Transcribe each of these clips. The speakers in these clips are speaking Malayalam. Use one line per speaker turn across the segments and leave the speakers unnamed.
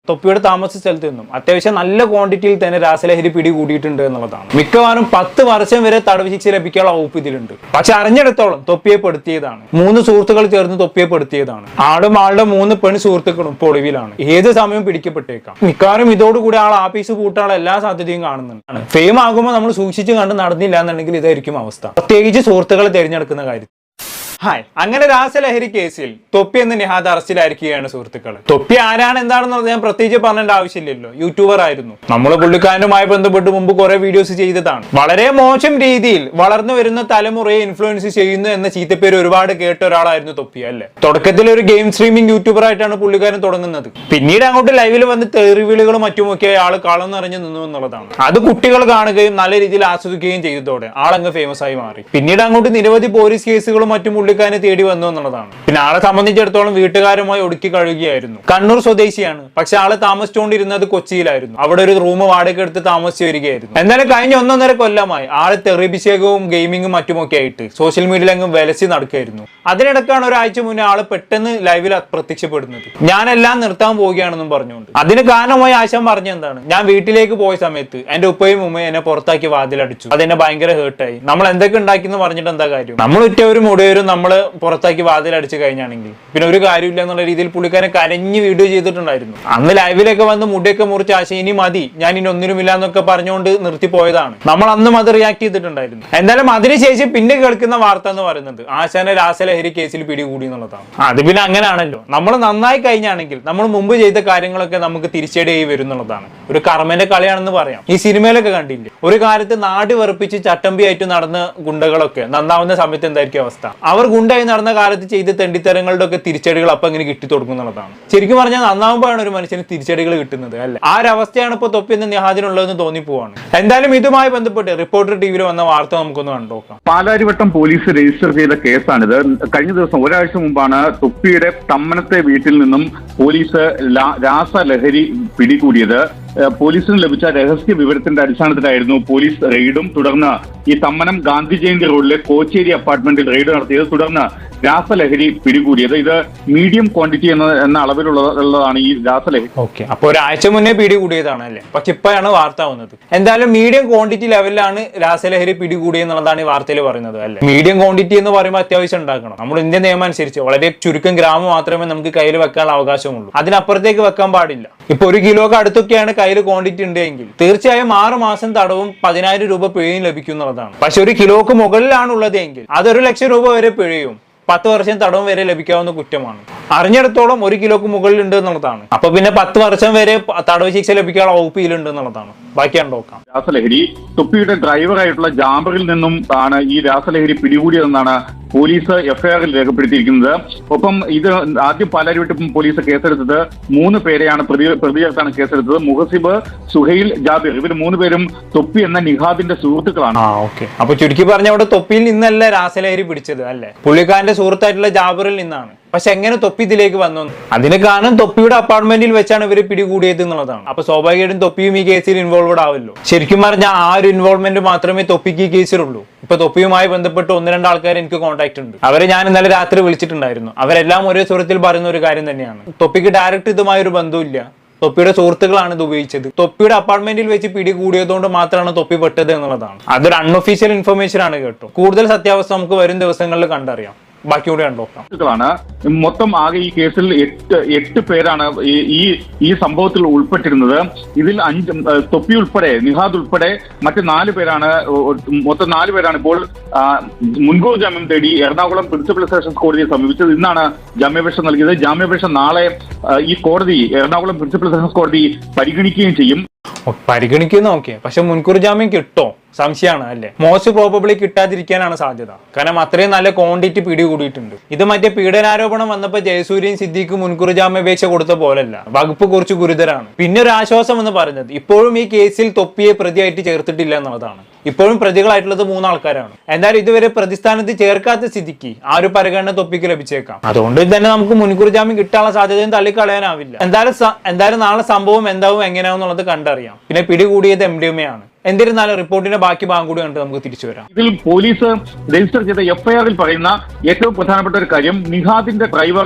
തൊപ്പിയുടെ താമസ സ്ഥലത്ത് നിന്നും അത്യാവശ്യം നല്ല ക്വാണ്ടിറ്റിയിൽ തന്നെ രാസലഹരി പിടികൂടിയിട്ടുണ്ട് എന്നുള്ളതാണ്. മിക്കവാറും 10 വർഷം വരെ തടവ് ശിക്ഷ ലഭിക്കാനുള്ള വകുപ്പ് ഇതിലുണ്ട്. പക്ഷെ അറിഞ്ഞിടത്തോളം തൊപ്പിയെ പെടുത്തിയതാണ്. 3 സുഹൃത്തുക്കൾ ചേർന്ന് തൊപ്പിയെ പെടുത്തിയതാണ്. ആളും ആളുടെ 3 പെൺ സുഹൃത്തുക്കളും ഇപ്പോൾ ഒളിവിലാണ്. ഏത് സമയം പിടിക്കപ്പെട്ടേക്കാം. മിക്കവാറും ഇതോടുകൂടി ആൾ ആഫീസ് പൂട്ടാനുള്ള എല്ലാ സാധ്യതയും കാണുന്നുണ്ട്. ഫെയിം ആകുമ്പോൾ നമ്മൾ സൂക്ഷിച്ച് കണ്ട് നടന്നില്ല എന്നുണ്ടെങ്കിൽ ഇതായിരിക്കും അവസ്ഥ, പ്രത്യേകിച്ച് സുഹൃത്തുക്കളെ തിരഞ്ഞെടുക്കുന്ന കാര്യം. ഹായ്, അങ്ങനെ രാസലഹരി കേസിൽ തൊപ്പി എന്ന നിഹാദ് അറസ്റ്റിലായിരിക്കുകയാണ് സുഹൃത്തുക്കൾ. തൊപ്പി ആരാണ് എന്താണെന്ന് ഞാൻ പ്രത്യേകിച്ച് പറഞ്ഞേണ്ട ആവശ്യമില്ലല്ലോ. യൂട്യൂബർ ആയിരുന്നു. നമ്മൾ പുള്ളിക്കാരനുമായി ബന്ധപ്പെട്ട് മുമ്പ് കുറെ വീഡിയോസ് ചെയ്തതാണ്. വളരെ മോശം രീതിയിൽ വളർന്നു വരുന്ന തലമുറയെ ഇൻഫ്ലുവൻസ് ചെയ്യുന്നു എന്ന ചീത്തപ്പേര് ഒരുപാട് കേട്ട ഒരാളായിരുന്നു തൊപ്പി, അല്ലേ? തുടക്കത്തിൽ ഒരു ഗെയിം സ്ട്രീമിംഗ് യൂട്യൂബർ ആയിട്ടാണ് പുള്ളിക്കാരൻ തുടങ്ങുന്നത്. പിന്നീട് അങ്ങോട്ട് ലൈവിൽ വന്ന് തെറിവിളികളും മറ്റുമൊക്കെ ആള് കളം നിറഞ്ഞു നിന്നു എന്നുള്ളതാണ്. അത് കുട്ടികൾ കാണുകയും നല്ല രീതിയിൽ ആസ്വദിക്കുകയും ചെയ്തതോടെ ആളങ്ങ് ഫേമസ് ആയി മാറി. പിന്നീട് അങ്ങോട്ട് നിരവധി പോലീസ് കേസുകളും മറ്റും പുള്ളിക്കാരനെ തേടി വന്നു എന്നുള്ളതാണ്. പിന്നെ ആളെ സംബന്ധിച്ചിടത്തോളം വീട്ടുകാരുമായി ഒടുക്കി കഴിയുകയായിരുന്നു. കണ്ണൂർ സ്വദേശിയാണ്. പക്ഷെ ആള് താമസിച്ചുകൊണ്ടിരുന്നത് കൊച്ചിയിലായിരുന്നു. അവിടെ ഒരു റൂം വാടക എടുത്ത് താമസിച്ചു വരികയായിരുന്നു. എന്നാലും കഴിഞ്ഞ 1.5 കൊല്ലമായി ആള് തെറിഭിഷേകവും ഗെയിമിങ്ങും മറ്റുമൊക്കെ ആയിട്ട് സോഷ്യൽ മീഡിയയിൽ അങ്ങ് വിലസി നടക്കുകയായിരുന്നു. അതിനിടക്കാണ് ഒരാഴ്ച മുന്നേ ആള് പെട്ടെന്ന് ലൈവിൽ പ്രത്യക്ഷപ്പെടുന്നത്. ഞാനെല്ലാം നിർത്താൻ പോവുകയാണെന്നും പറഞ്ഞുകൊണ്ട്. അതിന് കാരണമായി ആശാൻ പറഞ്ഞ എന്താണ്, ഞാൻ വീട്ടിലേക്ക് പോയ സമയത്ത് എന്റെ ഉപ്പയും ഉമ്മയും എന്നെ പുറത്താക്കി വാതിലടിച്ചു. അതെന്നെ ഭയങ്കര ഹേർട്ടായി. നമ്മൾ എന്തൊക്കെ ഉണ്ടാക്കിയെന്ന് പറഞ്ഞിട്ട് എന്താ കാര്യം? നമ്മൾ ഉറ്റവരും മുടയവരും നമ്മള് പുറത്താക്കി വാതിലടിച്ചു കഴിഞ്ഞാണെങ്കിൽ പിന്നെ ഒരു കാര്യമില്ല എന്നുള്ള രീതിയിൽ പുള്ളിക്കാരൻ കരഞ്ഞ് വീഡിയോ ചെയ്തിട്ടുണ്ടായിരുന്നു. അന്ന് ലൈവിലൊക്കെ വന്ന് മുടിയൊക്കെ മുറിച്ച് ആശയം ഇനി മതി, ഞാൻ ഇനി ഒന്നിനുമില്ല എന്നൊക്കെ പറഞ്ഞുകൊണ്ട് നിർത്തിപ്പോയതാണ്. നമ്മൾ അന്നും അത് റിയാക്ട് ചെയ്തിട്ടുണ്ടായിരുന്നു. എന്തായാലും അതിനുശേഷം പിന്നെ കേൾക്കുന്ന വാർത്ത എന്ന് പറയുന്നത് ആശാനെ രാസലഹരി കേസിൽ പിടികൂടി എന്നുള്ളതാണ്. അത് പിന്നെ അങ്ങനെയാണല്ലോ, നമ്മൾ നന്നായി കഴിഞ്ഞാണെങ്കിൽ നമ്മൾ മുമ്പ് ചെയ്ത കാര്യങ്ങളൊക്കെ നമുക്ക് തിരിച്ചടിയായി വരും എന്നുള്ളതാണ്. ഒരു കർമ്മന്റെ കളിയാണെന്ന് പറയാം. ഈ സിനിമയിലൊക്കെ കണ്ടില്ലേ, ഒരു കാലത്ത് നാട് വെറുപ്പിച്ച് ചട്ടമ്പിയായിട്ട് നടന്ന ഗുണ്ടകളൊക്കെ നന്നാവുന്ന സമയത്ത് എന്തായിരിക്കും അവസ്ഥ? അവർ ഗുണ്ടായി നടന്ന കാലത്ത് ചെയ്ത തെണ്ടിത്തരങ്ങളുടെ ഒക്കെ തിരിച്ചടികൾ അപ്പൊ ഇങ്ങനെ കിട്ടി തുടങ്ങുന്നതാണ്. ശരിക്കും പറഞ്ഞാൽ നന്നാവുമ്പോഴാണ് ഒരു മനുഷ്യന് തിരിച്ചടികൾ കിട്ടുന്നത്, അല്ലെ? ആ ഒരു അവസ്ഥയാണ് ഇപ്പൊ തൊപ്പി എന്ന നിഹാദിനുള്ളതെന്ന് തോന്നിപ്പോവാണ്. എന്തായാലും ഇതുമായി ബന്ധപ്പെട്ട് റിപ്പോർട്ടർ ടിവിയിൽ വന്ന വാർത്ത നമുക്കൊന്ന് കണ്ടുനോക്കാം.
പാലാരിവട്ടം പോലീസ് രജിസ്റ്റർ ചെയ്ത കേസാണിത്. കഴിഞ്ഞ ദിവസം ഒരാഴ്ച മുമ്പാണ് തൊപ്പിയുടെ തമ്മനത്തെ വീട്ടിൽ നിന്നും പോലീസ് രാസലഹരി പിടികൂടിയത്. പോലീസിന് ലഭിച്ച രഹസ്യ വിവരത്തിന്റെ അടിസ്ഥാനത്തിലായിരുന്നു പോലീസ് റെയ്ഡും തുടർന്ന് ഈ തമ്മനം ഗാന്ധി ജയന്തി റോഡിലെ കോച്ചേരി അപ്പാർട്ട്മെന്റിൽ റെയ്ഡ് നടത്തിയത്. തുടർന്ന് രാസലഹരി പിടികൂടിയത്. ഇത് മീഡിയം ക്വാണ്ടിറ്റി എന്ന അളവിലുള്ളതാണ് ഈ രാസലഹരി.
ഓക്കെ, അപ്പൊ ഒരാഴ്ച മുന്നേ പിടികൂടിയതാണ്, അല്ലേ? പക്ഷെ ഇപ്പോഴാണ് വാർത്ത വന്നത്. എന്തായാലും മീഡിയം ക്വാണ്ടിറ്റി ലെവലിലാണ് രാസലഹരി പിടികൂടിയെന്നുള്ളതാണ് ഈ വാർത്തയിൽ പറയുന്നത്, അല്ലെ? മീഡിയം ക്വാണ്ടിറ്റി എന്ന് പറയുമ്പോൾ അത്യാവശ്യം ഉണ്ടാക്കണം. നമ്മൾ ഇന്ത്യൻ നിയമം അനുസരിച്ച് വളരെ ചുരുക്കം ഗ്രാം മാത്രമേ നമുക്ക് കയ്യിൽ വെക്കാനുള്ള അവകാശമുള്ളൂ. അതിനപ്പുറത്തേക്ക് വെക്കാൻ പാടില്ല. ഇപ്പൊ 1 കിലോക്ക് അടുത്തൊക്കെയാണ് കയ്യിൽ ക്വാണ്ടിറ്റി ഉണ്ടെങ്കിൽ തീർച്ചയായും 6 മാസം തടവും 10,000 രൂപ പിഴയും ലഭിക്കും എന്നുള്ളതാണ്. പക്ഷെ 1 കിലോക്ക് മുകളിലാണ് ഉള്ളതെങ്കിൽ അത് 1 ലക്ഷം രൂപ വരെ പിഴയും 10 വർഷം തടവും വരെ ലഭിക്കാവുന്ന കുറ്റമാണ്. അറിഞ്ഞിടത്തോളം 1 കിലോക്ക് മുകളിൽ ഉണ്ട് എന്നുള്ളതാണ്. അപ്പൊ പിന്നെ 10 വർഷം വരെ തടവ് ശിക്ഷ ലഭിക്കാനുള്ള വകുപ്പിലുണ്ട് എന്നുള്ളതാണ്. ബാക്കിയാണ് നോക്കാം.
രാസലഹരി തൊപ്പിയുടെ ഡ്രൈവറായിട്ടുള്ള ജാബറിൽ നിന്നും ആണ് ഈ രാസലഹരി പിടികൂടിയതെന്നാണ് പോലീസ് എഫ്ഐആറിൽ രേഖപ്പെടുത്തിയിരിക്കുന്നത്. ഒപ്പം ഇത് ആദ്യം പാലാരിവട്ടം പോലീസ് കേസെടുത്തത് 3 പേരെയാണ് പ്രതി ചേർത്താണ് കേസെടുത്തത്. മുഹസിബ്, സുഹൈൽ, ജാബിർ, ഇവർ 3 പേരും തൊപ്പി എന്ന നിഹാദിന്റെ സുഹൃത്തുക്കളാണ്.
അപ്പൊ ചുരുക്കി പറഞ്ഞ അവിടെ തൊപ്പിയിൽ നിന്നല്ല രാസലഹരി പിടിച്ചത്, അല്ലെ? പുള്ളിക്കാരന്റെ സുഹൃത്തായിട്ടുള്ള ജാബിറിൽ നിന്നാണ്. പക്ഷെ എങ്ങനെ തൊപ്പി ഇതിലേക്ക് വന്നു? അതിന് കാരണം തൊപ്പിയുടെ അപ്പാർട്ട്മെന്റിൽ വെച്ചാണ് ഇവര് പിടികൂടിയത് എന്നുള്ളതാണ്. അപ്പൊ സ്വാഭാവികമായിട്ടും തൊപ്പിയും ഈ കേസിൽ ഇൻവോൾവഡ് ആവല്ലോ. ശരിക്കും പറഞ്ഞാൽ ആ ഒരു ഇൻവോൾവ്മെന്റ് മാത്രമേ തൊപ്പിക്ക് ഈ കേസിലുള്ളൂ. ഇപ്പൊ തൊപ്പിയുമായി ബന്ധപ്പെട്ട് 1-2 ആൾക്കാർ എനിക്ക് കോൺടാക്ട് ഉണ്ട്. അവരെ ഞാൻ ഇന്നലെ രാത്രി വിളിച്ചിട്ടുണ്ടായിരുന്നു. അവരെല്ലാം ഒരേ സ്വരത്തിൽ പറയുന്ന ഒരു കാര്യം തന്നെയാണ്. തൊപ്പിക്ക് ഡയറക്റ്റ് ഇതുമായി ഒരു ബന്ധമില്ല. തൊപ്പിയുടെ സുഹൃത്തുക്കളാണ് ഇത് ഉപയോഗിച്ചത്. തൊപ്പിയുടെ അപ്പാർട്ട്മെന്റിൽ വെച്ച് പിടികൂടിയതുകൊണ്ട് മാത്രമാണ് തൊപ്പി പെട്ടത് എന്നുള്ളതാണ്. അതൊരു അൺഒഫീഷ്യൽ ഇൻഫർമേഷൻ ആണ് കേട്ടോ. കൂടുതൽ സത്യാവസ്ഥ നമുക്ക് വരും ദിവസങ്ങളിൽ കണ്ടറിയാം. ബാക്കി കൂടെ
സുഹൃത്തുക്കളാണ്. മൊത്തം ആകെ ഈ കേസിൽ 8 പേരാണ് ഈ സംഭവത്തിൽ ഉൾപ്പെട്ടിരുന്നത്. ഇതിൽ 5 തൊപ്പി ഉൾപ്പെടെ നിഹാദ് ഉൾപ്പെടെ മറ്റ് 4 പേരാണ്. മൊത്തം 4 പേരാണ് ഇപ്പോൾ മുൻകൂർ ജാമ്യം തേടി എറണാകുളം പ്രിൻസിപ്പൽ സെഷൻസ് കോടതിയെ സമീപിച്ചത്. ഇന്നാണ് ജാമ്യാപേക്ഷ നൽകിയത്. ജാമ്യാപേക്ഷ നാളെ ഈ കോടതി എറണാകുളം പ്രിൻസിപ്പൽ സെഷൻസ് കോടതി പരിഗണിക്കുകയും ചെയ്യും.
പരിഗണിക്കുന്ന ഓക്കെ, പക്ഷെ മുൻകൂർ ജാമ്യം കിട്ടോ? സംശയമാണ്, അല്ലെ? മോസ്റ്റ് പ്രോബബ്ലി കിട്ടാതിരിക്കാനാണ് സാധ്യത. കാരണം അത്രയും നല്ല ക്വാണ്ടിറ്റി പിടികൂടിയിട്ടുണ്ട്. ഇത് മറ്റേ പീഡനാരോപണം വന്നപ്പോൾ ജയസൂര്യയും സിദ്ദീഖും മുൻകൂർ ജാമ്യാപേക്ഷ കൊടുത്ത പോലല്ല. വകുപ്പ് കുറച്ച് ഗുരുതരാണ്. പിന്നെ ഒരു ആശ്വാസം എന്ന് പറയുന്നത് ഇപ്പോഴും ഈ കേസിൽ തൊപ്പിയെ പ്രതിയായിട്ട് ചേർത്തിട്ടില്ല എന്നുള്ളതാണ്. ഇപ്പോഴും പ്രതികളായിട്ടുള്ളത് 3 ആൾക്കാരാണ്. എന്തായാലും ഇതുവരെ പ്രതിസ്ഥാനത്ത് ചേർക്കാത്ത സ്ഥിതിക്ക് ആ ഒരു പരിഗണന തൊപ്പിക്ക് ലഭിച്ചേക്കാം. അതുകൊണ്ട് തന്നെ നമുക്ക് മുൻകൂർ ജാമ്യം കിട്ടാനുള്ള സാധ്യതയും തള്ളിക്കളയാനാവില്ല. എന്തായാലും നാളെ സംഭവം എന്താവും എങ്ങനെയാവുന്നുള്ളത് കണ്ടറിയാം. പിന്നെ പിടികൂടിയത് MDMA ആണ്. എന്നിരുന്നാലും റിപ്പോർട്ടിന്റെ ബാക്കി ഭാഗം കൂടി കണ്ട് നമുക്ക് തിരിച്ചു വരാം.
ഇതിൽ പോലീസ് രജിസ്റ്റർ ചെയ്ത എഫ്ഐആറിൽ പറയുന്ന ഏറ്റവും പ്രധാനപ്പെട്ട ഒരു കാര്യം, നിഹാദിന്റെ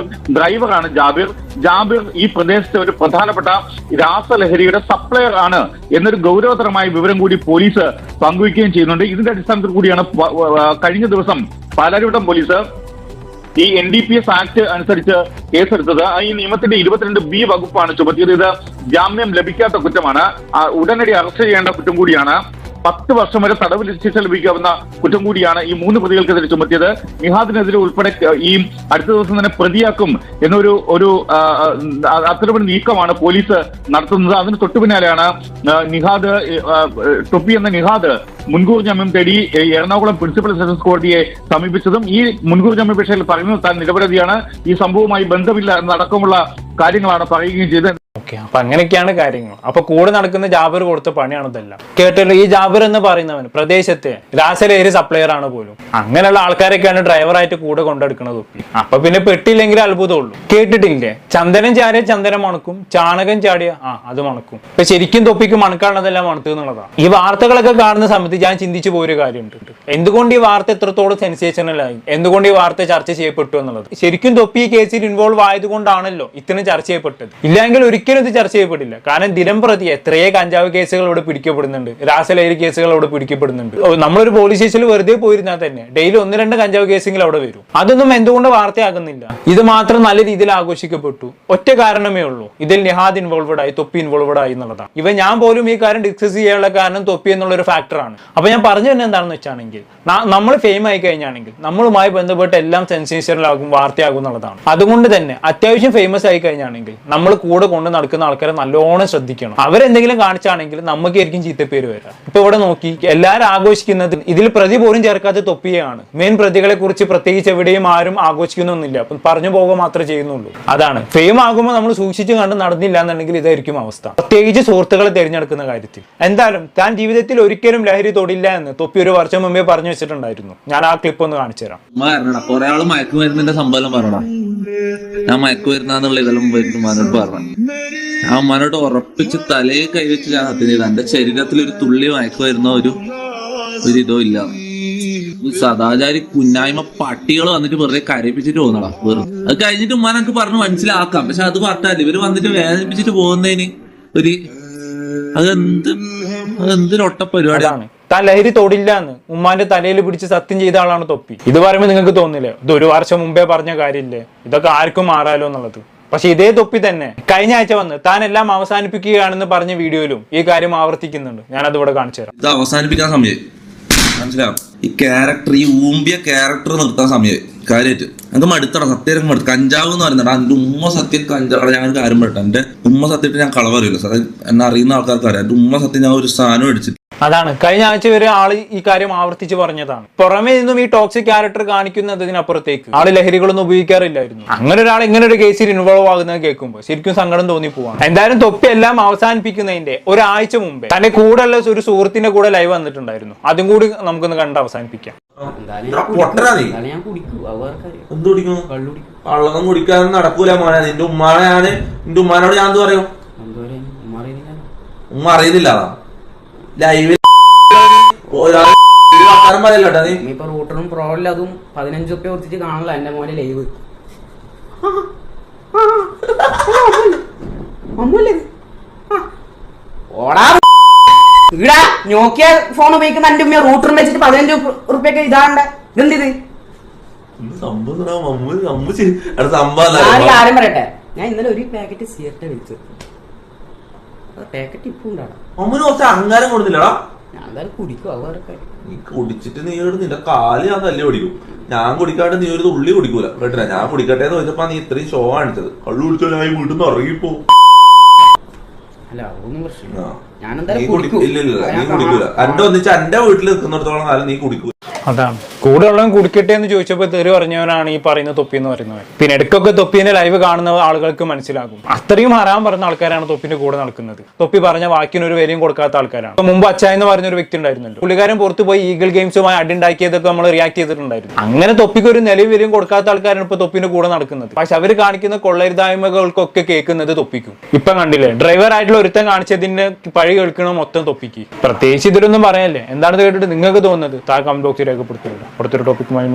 ഡ്രൈവറാണ് ജാബിർ ഈ പ്രദേശത്തെ ഒരു പ്രധാനപ്പെട്ട രാസലഹരിയുടെ സപ്ലയർ ആണ് എന്നൊരു ഗൗരവതരമായ വിവരം കൂടി പോലീസ് പങ്കുവയ്ക്കുകയും ചെയ്യുന്നുണ്ട്. ഇതിന്റെ അടിസ്ഥാനത്തിൽ കൂടിയാണ് കഴിഞ്ഞ ദിവസം പാലാരിവട്ടം പോലീസ് ഈ NDPS ആക്ട് അനുസരിച്ച് കേസെടുത്തത്. ഈ നിയമത്തിന്റെ 22B വകുപ്പാണ് ചുമത്തിയത്. ഇത് ജാമ്യം ലഭിക്കാത്ത കുറ്റമാണ്, ഉടനടി അറസ്റ്റ് ചെയ്യേണ്ട കുറ്റം കൂടിയാണ്. 10 വർഷം വരെ തടവ് ശിക്ഷ ലഭിക്കാവുന്ന കുറ്റം കൂടിയാണ് ഈ 3 പ്രതികൾക്കെതിരെ ചുമത്തിയത്. നിഹാദിനെതിരെ ഉൾപ്പെടെ ഈ അടുത്ത ദിവസം തന്നെ പ്രതിയാക്കും എന്നൊരു അത്തരമൊരു നീക്കമാണ് പോലീസ് നടത്തുന്നത്. അതിന് തൊട്ടു പിന്നാലെയാണ് തൊപ്പി എന്ന നിഹാദ് മുൻകൂർ ജാമ്യം തേടി എറണാകുളം പ്രിൻസിപ്പൽ സെഷൻസ് കോടതിയെ സമീപിച്ചതും ഈ മുൻകൂർ ജാമ്യാപേക്ഷയിൽ പറയുന്നത് താൻ നിരപരാധിയാണ്, ഈ സംഭവവുമായി ബന്ധമില്ല എന്നടക്കമുള്ള കാര്യങ്ങളാണ് പറയുകയും ചെയ്തത്.
ഓക്കെ, അപ്പൊ അങ്ങനെയൊക്കെയാണ് കാര്യങ്ങൾ. അപ്പൊ കൂടെ നടക്കുന്ന ജാബിർ കൊടുത്ത പണിയാണ് ഇതെല്ലാം. കേട്ടല്ലോ, ഈ ജാബിർ എന്ന് പറയുന്നവൻ പ്രദേശത്തെ രാസലഹരി സപ്ലയർ ആണ് പോലും. അങ്ങനെയുള്ള ആൾക്കാരൊക്കെയാണ് ഡ്രൈവറായിട്ട് കൂടെ കൊണ്ടെടുക്കുന്നത്. അപ്പൊ പിന്നെ പെട്ടില്ലെങ്കിൽ അത്ഭുതമുള്ളൂ. കേട്ടിട്ടില്ലേ, ചന്ദനം ചാടിയ ചന്ദനം മണക്കും, ചാണകം ചാടിയ അത് മണക്കും. ഇപ്പൊ ശരിക്കും തൊപ്പിക്ക് മണക്കാനുള്ളതെല്ലാം മണക്കുക എന്നുള്ളതാണ്. ഈ വാർത്തകളൊക്കെ കാണുന്ന സമയത്ത് ഞാൻ ചിന്തിച്ചു പോയൊരു കാര്യമുണ്ട്. എന്തുകൊണ്ട് ഈ വാർത്ത എത്രത്തോളം സെൻസേഷനലായി, എന്തുകൊണ്ട് ഈ വാർത്ത ചർച്ച ചെയ്യപ്പെട്ടു എന്നുള്ളത്. ശരിക്കും തൊപ്പി ഈ കേസിൽ ഇൻവോൾവ് ആയതുകൊണ്ടാണല്ലോ ഇത്രയും ചർച്ച ചെയ്യപ്പെട്ടത്. ഇല്ലെങ്കിൽ ഒരിക്കലും ഇത് ചർച്ച ചെയ്യപ്പെടില്ല. കാരണം ദിനം പ്രതി എത്രയേ കഞ്ചാവ് കേസുകൾ ഇവിടെ പിടിക്കപ്പെടുന്നുണ്ട്, രാസലഹരി കേസുകൾ അവിടെ പിടിക്കപ്പെടുന്നുണ്ട്. നമ്മളൊരു പോലീസ് സ്റ്റേഷനിൽ വെറുതെ പോയിരുന്നാൽ തന്നെ ഡെയിലി 1-2 കഞ്ചാവ് കേസെങ്കിലും അവിടെ വരും. അതൊന്നും എന്തുകൊണ്ട് വാർത്തയാകുന്നില്ല? ഇത് മാത്രം നല്ല രീതിയിൽ ആഘോഷിക്കപ്പെട്ടു. ഒറ്റ കാരണമേ ഉള്ളൂ, ഇതിൽ നിഹാദ് ഇൻവോൾവഡ് ആയി, തൊപ്പി ഇൻവോൾവഡ് ആയി എന്നുള്ളതാണ്. ഞാൻ പോലും ഈ കാര്യം ഡിസ്കസ് ചെയ്യാനുള്ള കാരണം തൊപ്പി എന്നുള്ള ഒരു ഫാക്ടറാണ്. അപ്പൊ ഞാൻ പറഞ്ഞു തന്നെ എന്താണെന്ന് വെച്ചാണെങ്കിൽ, നമ്മൾ ഫെയിം ആയി കഴിഞ്ഞാണെങ്കിൽ നമ്മളുമായി ബന്ധപ്പെട്ട് എല്ലാം സെൻസേഷനലാകും, വാർത്തയാകും എന്നുള്ളതാണ്. അതുകൊണ്ട് തന്നെ അത്യാവശ്യം ഫേമസ് ആയി കഴിഞ്ഞാണെങ്കിൽ നമ്മൾ കൂടെ കൊണ്ട് നടക്കുന്ന ആൾക്കാരെ നല്ലോണം ശ്രദ്ധിക്കണം. അവരെന്തെങ്കിലും കാണിച്ചാണെങ്കിൽ നമുക്കായിരിക്കും ചീത്തപ്പേര് വരാം. ഇപ്പൊ ഇവിടെ നോക്കി എല്ലാവരും ആഘോഷിക്കുന്നത്, ഇതിൽ പ്രതി പോലും ചേർക്കാത്ത തൊപ്പിയാണ്. മെയിൻ പ്രതികളെ കുറിച്ച് പ്രത്യേകിച്ച് എവിടെയും ആരും ആഘോഷിക്കുന്നൊന്നുമില്ല, അപ്പം പറഞ്ഞു പോകുക മാത്രമേ ചെയ്യുന്നുള്ളൂ. അതാണ് ഫെയിം ആകുമ്പോൾ നമ്മൾ സൂക്ഷിച്ചു കണ്ട് നടന്നില്ല എന്നുണ്ടെങ്കിൽ ഇതായിരിക്കും അവസ്ഥ, പ്രത്യേകിച്ച് സുഹൃത്തുക്കളെ തിരഞ്ഞെടുക്കുന്ന കാര്യത്തിൽ. എന്തായാലും താൻ ജീവിതത്തിൽ ഒരിക്കലും ലഹരി തൊടില്ല എന്ന് തൊപ്പി ഒരു വർഷം മുമ്പേ പറഞ്ഞു വെച്ചിട്ടുണ്ടായിരുന്നു. ഞാൻ ആ ക്ലിപ്പ് ഒന്ന് കാണിച്ചു തരാം.
കുറെ ആള് മയക്കുമരുന്നിന്റെ സംഭവം പറഞ്ഞ ഞാൻ മയക്കുമരുന്നുള്ള ഇതെല്ലാം ഉമ്മാനോട് പറഞ്ഞു. ആ ഉമ്മാനോട് ഉറപ്പിച്ച് തലയെ കൈവച്ച് ഞാൻ സത്യം ചെയ്ത എന്റെ ശരീരത്തിൽ ഒരു തുള്ളി മയക്കുമരുന്ന ഒരു ഇതോ ഇല്ല. സദാചാരി കുഞ്ഞായ്മ പട്ടികൾ വന്നിട്ട് വെറുതെ കരയിപ്പിച്ചിട്ട് പോകുന്നടാ. വെറുതെ അത് കഴിഞ്ഞിട്ട് ഉമ്മാനൊക്കെ പറഞ്ഞ് മനസ്സിലാക്കാം. പക്ഷെ അത് പറഞ്ഞാൽ ഇവര് വന്നിട്ട് വേദനിപ്പിച്ചിട്ട് പോകുന്നതിന് ഒരു അതെന്തൊരൊട്ട പരിപാടിയാണ്.
താൻ ലഹരി തൊടില്ല എന്ന് ഉമ്മാന്റെ തലയിൽ പിടിച്ച് സത്യം ചെയ്ത ആളാണ് തൊപ്പി. ഇത് പറയുമ്പോൾ നിങ്ങൾക്ക് തോന്നില്ലേ ഇത് 1 വർഷം മുമ്പേ പറഞ്ഞ കാര്യമില്ലേ, ഇതൊക്കെ ആർക്കും മാറാലോ എന്നുള്ളത്. പക്ഷെ ഇതേ തൊപ്പി തന്നെ കഴിഞ്ഞ ആഴ്ച വന്ന് താൻ എല്ലാം അവസാനിപ്പിക്കുകയാണെന്ന് പറഞ്ഞ വീഡിയോയിലും ഈ കാര്യം ആവർത്തിക്കുന്നുണ്ട്. ഞാനത് ഇവിടെ കാണിച്ചു തരാം.
ഇത് അവസാനിപ്പിക്കാൻ സമയം മനസ്സിലാവും. ഈ ക്യാരക്ടർ, ഈ ഊമ്പിയ ക്യാരക്ടർ നിർത്താൻ സമയം കാര്യമായിട്ട് നമുക്ക് മടുത്തട. സത്യം മടുത്ത്. കഞ്ചാവ് എന്ന് പറയുന്നത് എന്റെ ഉമ്മ സത്യം കഞ്ചാവ്. ഞാൻ കാര്യം പറയട്ടെ, എന്റെ ഉമ്മ സത്യമായിട്ട് ഞാൻ കളവറിയില്ല. എന്നെ അറിയുന്ന ആൾക്കാർക്ക് അറിയാം. എന്റെ ഉമ്മ സത്യം ഞാൻ ഒരു സാധനം അടിച്ചിട്ട്.
അതാണ് കഴിഞ്ഞ ആഴ്ച വരെ ആള് ഈ കാര്യം ആവർത്തിച്ച് പറഞ്ഞതാണ്. പുറമേ നിന്നും ഈ ടോക്സിക് ക്യാരക്ടർ കാണിക്കുന്നതിനപ്പുറത്തേക്ക് ആള് ലഹരികളൊന്നും ഉപയോഗിക്കാറില്ലായിരുന്നു. അങ്ങനെ ഒരാൾ ഇങ്ങനെ ഒരു കേസിൽ ഇൻവോൾവ് ആകുന്നത് കേൾക്കുമ്പോൾ ശരിക്കും സങ്കടം തോന്നിപ്പോവാണ്. എന്തായാലും തൊപ്പി എല്ലാം അവസാനിപ്പിക്കുന്നതിന്റെ ഒരാഴ്ച മുമ്പേ തന്റെ കൂടെയുള്ള ഒരു സുഹൃത്തിന്റെ കൂടെ ലൈവ് വന്നിട്ടുണ്ടായിരുന്നു. അതും കൂടി നമുക്കൊന്ന് കണ്ട് അവസാനിപ്പിക്കാം.
കള്ളൊന്നും കുടിക്കാൻ നടക്കൂല മോനെ. നിന്റെ ഉമ്മാനോട് ഞാൻ എന്ത് പറയും? ഉമ്മ അറിയുന്നില്ല. ലൈവിൽ പറയല്ലോട്ടാ നീ.
ഇപ്പൊ റൂട്ടറും പ്രോയിലും അതും 15 റുപ്യ കൊടുത്തിട്ട് കാണല്ലോ എന്റെ മോനെ ലൈവ്. ഇവിടെ നോക്കിയ ഫോൺ ഉപയോഗിക്കുന്ന എന്റെ ഉമ്മ റൂട്ടറും വെച്ചിട്ട് 15 റുപ്യൊക്കെ ഇതാണ്ട് ഇതെന്ത് കാര്യം പറയട്ടെ. ഞാൻ ഇന്നലെ ഒരു പാക്കറ്റ് സിഗരറ്റ് വിളിച്ചു. പാക്കറ്റ് ഇപ്പൊ ഉണ്ടാടാ.
അമ്മന് കുറച്ച് അഹങ്കാരം കൊടുത്തില്ലടാ.
ഞാൻ എന്തായാലും കുടിക്കും. അത്
നീ കുടിച്ചിട്ട് നീ നിന്റെ കാല് ഞാൻ തല്ലി കുടിക്കും. ഞാൻ കുടിക്കാണ്ട് നീ ഒരു തുള്ളി കുടിക്കൂല കേട്ടില്ല. ഞാൻ കുടിക്കട്ടെ എന്ന് ചോദിച്ചപ്പോ നീ ഇത്രയും ഷോ കാണിച്ചത്. കള്ളു കുടിച്ചാൽ ഞാൻ വീട്ടിൽ നിന്ന് ഇറങ്ങിപ്പോ.
അല്ല അതൊന്നും പ്രശ്നമില്ല.
ഇല്ല നീ കുടിക്കൂല. എന്റെ ഒന്നിച്ച് എന്റെ വീട്ടിൽ നിൽക്കുന്നിടത്തോളം കാലം നീ കുടിക്കൂല.
അതാണ് കൂടെ ഉള്ളവൻ കുടിക്കട്ടെ എന്ന് ചോദിച്ചപ്പോൾ തെറി പറഞ്ഞവനാണ് ഈ പറയുന്ന തൊപ്പി എന്ന് പറയുന്നത്. പിന്നെ ഇടയ്ക്കൊക്കെ തൊപ്പിന്റെ ലൈവ് കാണുന്ന ആളുകൾക്ക് മനസ്സിലാകും അത്രയും ഹറാം പറഞ്ഞ ആൾക്കാരാണ് തൊപ്പിന്റെ കൂടെ നടക്കുന്നത്. തൊപ്പി പറഞ്ഞ വാക്കിന് ഒരു വിലയും കൊടുക്കാത്ത ആൾക്കാരാണ്. ഇപ്പൊ മുമ്പ് അച്ചായ എന്ന് പറഞ്ഞൊരു വ്യക്തി ഉണ്ടായിരുന്നല്ലോ, പുള്ളിക്കാരൻ പുറത്ത് പോയി ഈഗിൾ ഗെയിംസുമായി അടിണ്ടാക്കിയതൊക്കെ നമ്മൾ റിയാക്ട് ചെയ്തിട്ടുണ്ടായിരുന്നു. അങ്ങനെ തൊപ്പിക്ക് ഒരു നിലയും വിലയും കൊടുക്കാത്ത ആൾക്കാരാണ് ഇപ്പൊ തൊപ്പിന്റെ കൂടെ നടക്കുന്നത്. പക്ഷെ അവർ കാണിക്കുന്ന കൊള്ളരുതായ്മകൾക്കൊക്കെ കേൾക്കുന്നത് തൊപ്പിക്കും. ഇപ്പൊ കണ്ടില്ലേ, ഡ്രൈവർ ആയിട്ടുള്ള ഒരുത്തൻ കാണിച്ചതിന്റെ പഴി കേൾക്കണ മൊത്തം തൊപ്പിക്ക്. പ്രത്യേകിച്ച് ഇതിലൊന്നും പറയല്ലേ. എന്താണ് കേട്ടിട്ട് നിങ്ങൾക്ക് തോന്നുന്നത് താഴെ കമന്റ് ബോക്സിൽ രേഖപ്പെടുത്തുക. അടുത്തൊരു ടോപ്പിക്കുമായി